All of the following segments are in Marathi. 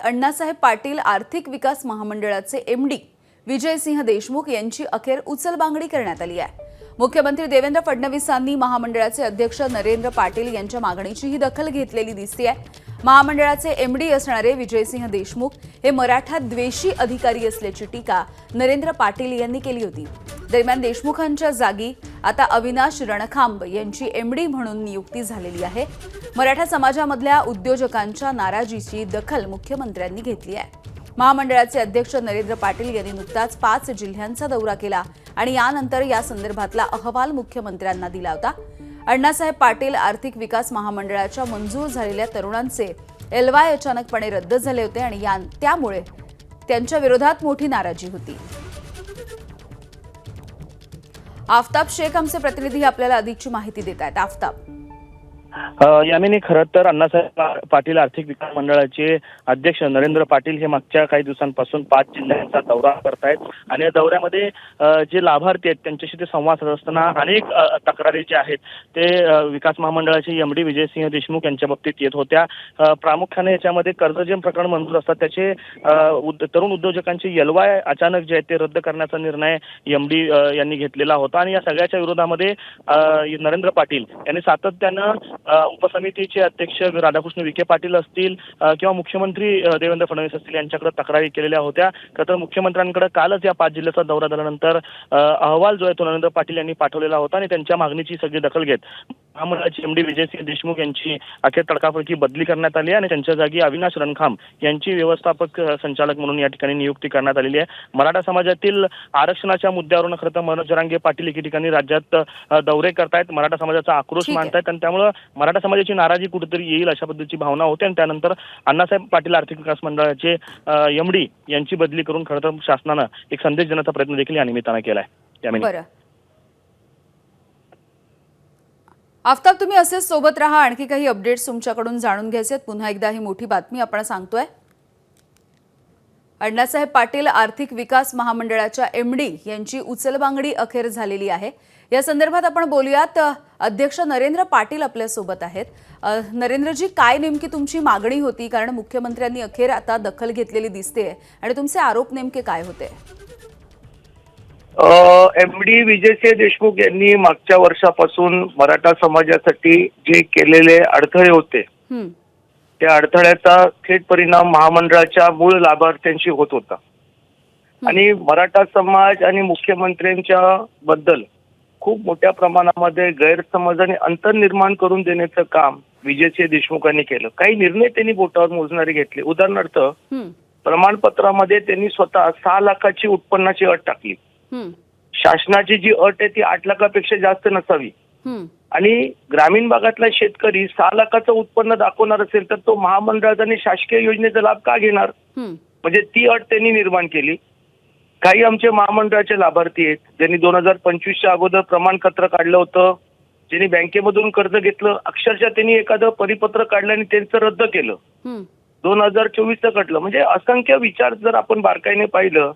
अण्णासाहेब पाटील आर्थिक विकास महामंडळाचे एमडी विजयसिंह देशमुख यांची अखेर उचलबांगडी करण्यात आली आहे। मुख्यमंत्री देवेंद्र फडणवीसांनी महामंडळाचे अध्यक्ष नरेंद्र पाटील यांच्या मागणीचीही दखल घेतलेली दिसते आहे। महामंडळाचे एमडी असणारे विजयसिंह देशमुख हे मराठा द्वेषी अधिकारी असल्याची टीका नरेंद्र पाटील यांनी केली होती। दरम्यान देशमुखांच्या जागी आता अविनाश रणखांब यांची एमडी म्हणून नियुक्ती झालेली आहे। मराठा समाजामधल्या उद्योजकांच्या नाराजीची दखल मुख्यमंत्र्यांनी घेतली आहे। महामंडळाचे अध्यक्ष नरेंद्र पाटील यांनी नुकताच 5 जिल्ह्यांचा दौरा केला आणि यानंतर या संदर्भातला अहवाल मुख्यमंत्र्यांना दिला होता। अण्णासाहेब पाटील आर्थिक विकास महामंडळाच्या मंजूर झालेल्या तरुणांचे एलवाय अचानकपणे रद्द झाले होते आणि त्यामुळे त्यांच्या विरोधात मोठी नाराजी होती। आफताब शेख आमचे प्रतिनिधी आपल्याला अधिकची माहिती देत आहेत। आफताब, यामिनी, खरं तर अण्णासाहेब पाटील आर्थिक विकास मंडळाचे अध्यक्ष नरेंद्र पाटील हे मागच्या काही दिवसांपासून 5 जिल्ह्यांचा दौरा करतायत आणि या दौऱ्यामध्ये जे लाभार्थी आहेत त्यांच्याशी ते संवाद साधत असताना अनेक तक्रारी ज्या आहेत ते विकास महामंडळाचे एमडी विजयसिंह देशमुख यांच्या बाबतीत येत होत्या। प्रामुख्याने याच्यामध्ये कर्ज जे प्रकरण मंजूर असतात त्याचे तरुण उद्योजकांचे एलवाय अचानक जे आहेत ते रद्द करण्याचा निर्णय एमडी यांनी घेतलेला होता आणि या सगळ्याच्या विरोधामध्ये नरेंद्र पाटील यांनी सातत्यानं उपसमितीचे अध्यक्ष राधाकृष्ण विखे पाटील असतील किंवा मुख्यमंत्री देवेंद्र फडणवीस असतील यांच्याकडे तक्रारी केलेल्या होत्या। तर मुख्यमंत्र्यांकडे कालच या 5 जिल्ह्याचा दौरा झाल्यानंतर अहवाल जो आहे तो नरेंद्र पाटील यांनी पाठवलेला होता आणि त्यांच्या मागणीची सगळी दखल घेत महामंडळाचे एमडी विजयसिंह देशमुख यांची अखेर तडकाफडकी बदली करण्यात आली आणि त्यांच्या जागी अविनाश रणखांब यांची व्यवस्थापक संचालक म्हणून या ठिकाणी नियुक्ती करण्यात आलेली आहे। मराठा समाजातील आरक्षणाच्या मुद्द्यावरून खरं तर मनोज जरांगे पाटील एके ठिकाणी राज्यात दौरे करतायत, मराठा समाजाचा आक्रोश मांडतायत आणि त्यामुळे मराठा समाजाची नाराजी कुठेतरी येईल अशा पद्धतीची भावना होते आणि त्यानंतर अण्णासाहेब पाटील आर्थिक विकास मंडळाचे एमडी यांची बदली करून खरं तर शासनानं एक संदेश देण्याचा प्रयत्न देखील या निमित्तानं केलाय। बरं आफताब, तुम्ही असेच सोबत राहा, आणखी काही अपडेट्स तुमच्याकडून जाणून घ्यायचे। पुन्हा एकदा ही मोठी बातमी आपण सांगतोय। अण्णासाहेब पाटील आर्थिक विकास महामंडळाच्या एमडी यांची उचलबांगडी अखेर झालेली आहे। या संदर्भात आपण बोलूयात। अध्यक्ष नरेंद्र पाटील आपल्या सोबत आहेत। नरेंद्रजी, काय नेमकी तुमची मागणी होती? कारण मुख्यमंत्र्यांनी अखेर आता दखल घेतलेली दिसते आणि तुमचे आरोप नेमके काय होते? एमडी विजयसिंह देशमुख यांनी मागच्या वर्षापासून मराठा समाजासाठी जे केलेले अडथळे होते त्या अडथळ्याचा थेट परिणाम महामंडळाच्या मूळ लाभार्थ्यांशी होत होता आणि मराठा समाज आणि मुख्यमंत्र्यांच्या बद्दल खूप मोठ्या प्रमाणामध्ये गैरसमज आणि अंतर निर्माण करून देण्याचं काम विजयसिंह देशमुखांनी केलं। काही निर्णय त्यांनी बोटावर मोजणारे घेतले। उदाहरणार्थ, प्रमाणपत्रामध्ये त्यांनी स्वतः 6 लाखाची उत्पन्नाची अट टाकली। शासनाची जी अट आहे ती 8 लाखापेक्षा जास्त नसावी आणि ग्रामीण भागातला शेतकरी 6 लाखाचं उत्पन्न दाखवणार असेल तर तो महामंडळाचा आणि शासकीय योजनेचा लाभ का घेणार? म्हणजे ती अट त्यांनी निर्माण केली। काही आमचे महामंडळाचे लाभार्थी आहेत ज्यांनी 2025च्या अगोदर प्रमाणपत्र काढलं होतं, ज्यांनी बँकेमधून कर्ज घेतलं, अक्षरशः त्यांनी एखादं परिपत्र काढलं आणि त्यांचं रद्द केलं, 2024चं कटलं। म्हणजे असंख्य विचार जर आपण बारकाईने पाहिलं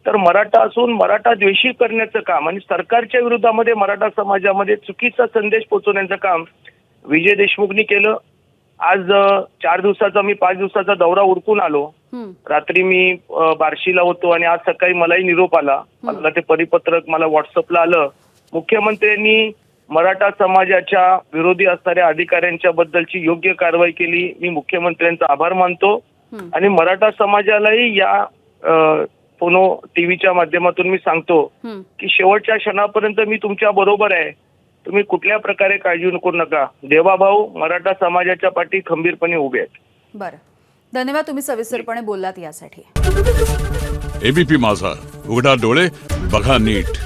तर मराठा असून मराठा द्वेषी करण्याचं काम आणि सरकारच्या विरोधामध्ये मराठा समाजामध्ये चुकीचा संदेश पोहोचवण्याचं काम विजय देशमुखनी केलं। आज 4 दिवसाचा मी 5 दिवसाचा दौरा उरकून आलो। रात्री मी बार्शीला होतो आणि आज सकाळी मलाही निरोप आला। मला ते परिपत्रक मला व्हॉट्सअपला आलं। मुख्यमंत्र्यांनी मराठा समाजाच्या विरोधी असणाऱ्या अधिकाऱ्यांच्या बद्दलची योग्य कारवाई केली। मी मुख्यमंत्र्यांचा आभार मानतो आणि मराठा समाजालाही या फोनो टीव्हीच्या माध्यमातून मी सांगतो की शेवटच्या क्षणापर्यंत मी तुमच्या बरोबर आहे। तुम्ही कुठल्या प्रकारे काळजी करू नका। देवाभाऊ मराठा समाजाच्या पाठी खंबीरपणे उभे आहेत। बरं, धन्यवाद, तुम्ही सविस्तरपणे बोललात यासाठी। एबीपी माझा, उघडा डोळे बघा नीट।